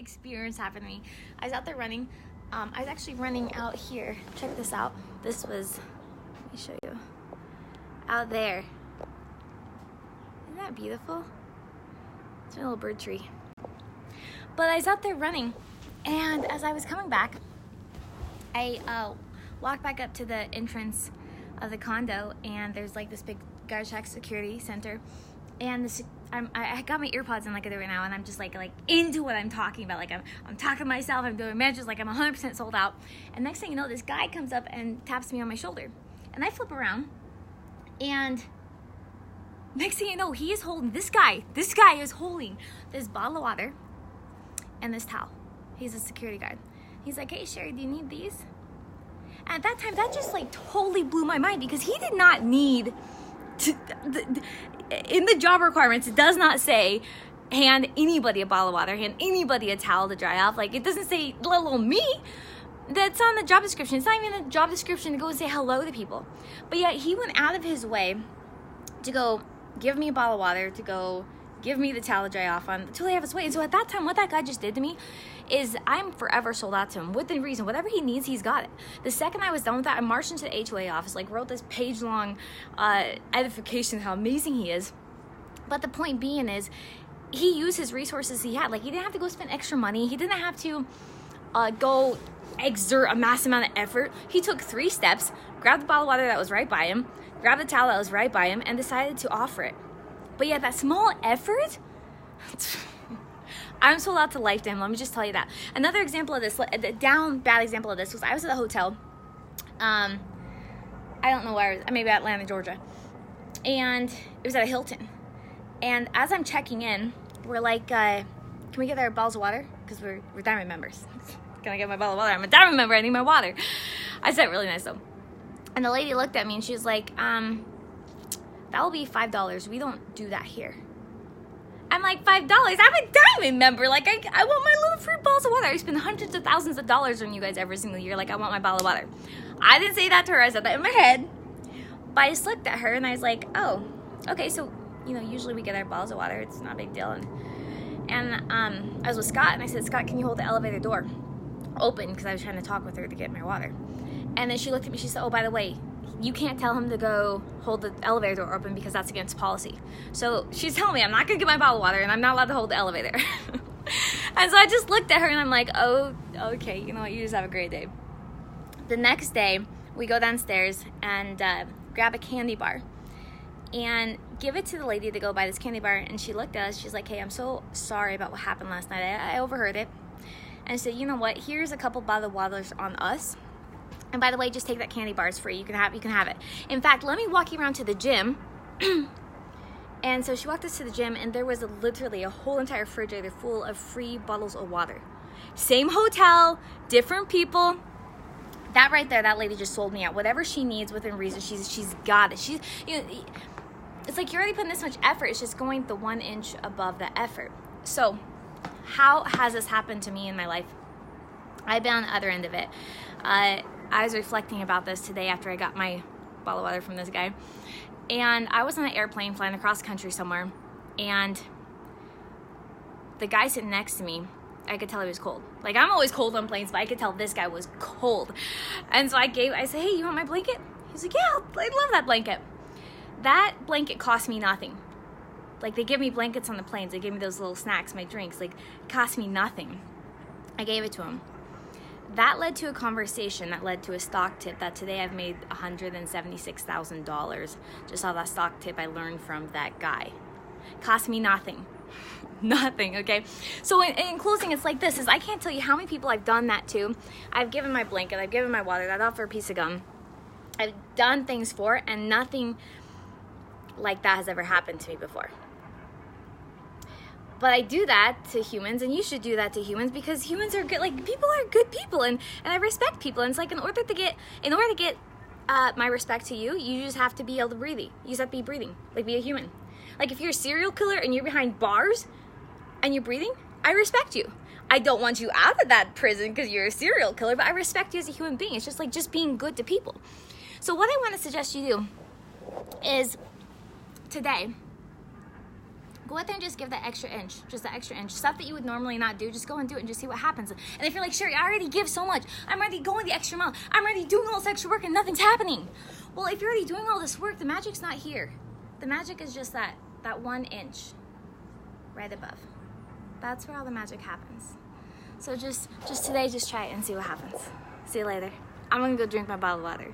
experience happened to me. I was out there running. I was actually running out here. Check this out. This was, let me show you. Out there. Isn't that beautiful? It's a little bird tree. But I was out there running, and as I was coming back, I walked back up to the entrance of the condo, and there's like this big Garchak security center, and I got my earpods in like I do right now, and I'm just like into what I'm talking about. Like I'm talking to myself, I'm doing messages, like I'm 100% sold out. And next thing you know, this guy comes up and taps me on my shoulder, and I flip around, and next thing you know, he is holding, this guy is holding this bottle of water and this towel. He's a security guard. He's like, hey Sherry, do you need these? And at that time, that just like totally blew my mind, because he did not need to, in the job requirements, it does not say hand anybody a bottle of water, hand anybody a towel to dry off. Like, it doesn't say, let alone me. That's on the job description. It's not even a job description to go and say hello to people. But yet he went out of his way to go give me a bottle of water, to go give me the towel to dry off on, until I have his way. And so at that time, what that guy just did to me is I'm forever sold out to him. Within reason, whatever he needs, he's got it. The second I was done with that, I marched into the HOA office, like wrote this page-long edification of how amazing he is. But the point being is, he used his resources he had. Like, he didn't have to go spend extra money. He didn't have to go exert a massive amount of effort. He took 3 steps, grabbed the bottle of water that was right by him, grabbed the towel that was right by him, and decided to offer it. But yeah, that small effort, I'm sold out to life to him. Let me just tell you that. Another example of this, the bad example of this, was I was at a hotel. I don't know where I was, maybe Atlanta, Georgia. And it was at a Hilton. And as I'm checking in, we're like, can we get our bottles of water? Because we're diamond members. Can I get my bottle of water? I'm a diamond member, I need my water. I said really nice though. And the lady looked at me and she was like, that will be $5. We don't do that here. I'm like, $5? I'm a diamond member. Like, I want my little free bottles of water. I spend hundreds of thousands of dollars on you guys every single year. Like, I want my bottle of water. I didn't say that to her. I said that in my head. But I just looked at her and I was like, oh, okay. So, you know, usually we get our bottles of water. It's not a big deal. And I was with Scott and I said, Scott, can you hold the elevator door open? Because I was trying to talk with her to get my water. And then she looked at me. She said, oh, by the way, you can't tell him to go hold the elevator door open because that's against policy. So she's telling me I'm not going to get my bottle of water and I'm not allowed to hold the elevator. And so I just looked at her and I'm like, oh, okay, you know what? You just have a great day. The next day, we go downstairs and grab a candy bar and give it to the lady to go buy this candy bar. And she looked at us. She's like, hey, I'm so sorry about what happened last night. I overheard it. And said, you know what? Here's a couple bottle of waters on us. And by the way, just take that candy bar. It's free. You can have it. In fact, let me walk you around to the gym. And so she walked us to the gym, and there was literally a whole entire refrigerator full of free bottles of water. Same hotel, different people. That right there, that lady just sold me out. Whatever she needs within reason, she's got it. It's like you're already putting this much effort. It's just going the 1 inch above the effort. So, how has this happened to me in my life? I've been on the other end of it. I was reflecting about this today after I got my bottle of water from this guy. And I was on an airplane flying across country somewhere. And the guy sitting next to me, I could tell he was cold. Like, I'm always cold on planes, but I could tell this guy was cold. And so I said, hey, you want my blanket? He's like, yeah, I love that blanket. That blanket cost me nothing. Like, they give me blankets on the planes. They give me those little snacks, my drinks. Like, it cost me nothing. I gave it to him. That led to a conversation that led to a stock tip that today I've made $176,000 just off that stock tip I learned from that guy. Cost me nothing. Nothing, okay? So in closing, it's like this, is I can't tell you how many people I've done that to. I've given my blanket, I've given my water, I'd offer a piece of gum. I've done things for it, and nothing like that has ever happened to me before. But I do that to humans, and you should do that to humans, because humans are good. Like, people are good people, and I respect people. And it's like, in order to get my respect to you, you just have to be able to breathe. You just have to be breathing, like be a human. Like, if you're a serial killer and you're behind bars and you're breathing, I respect you. I don't want you out of that prison because you're a serial killer, but I respect you as a human being. It's just like just being good to people. So what I want to suggest you do is today, Go out there and just give that extra inch, just that extra inch. Stuff that you would normally not do, just go and do it and just see what happens. And if you're like, Sherry, I already give so much. I'm already going the extra mile. I'm already doing all this extra work and nothing's happening. Well, if you're already doing all this work, the magic's not here. The magic is just that 1 inch right above. That's where all the magic happens. So just today, just try it and see what happens. See you later. I'm gonna go drink my bottle of water.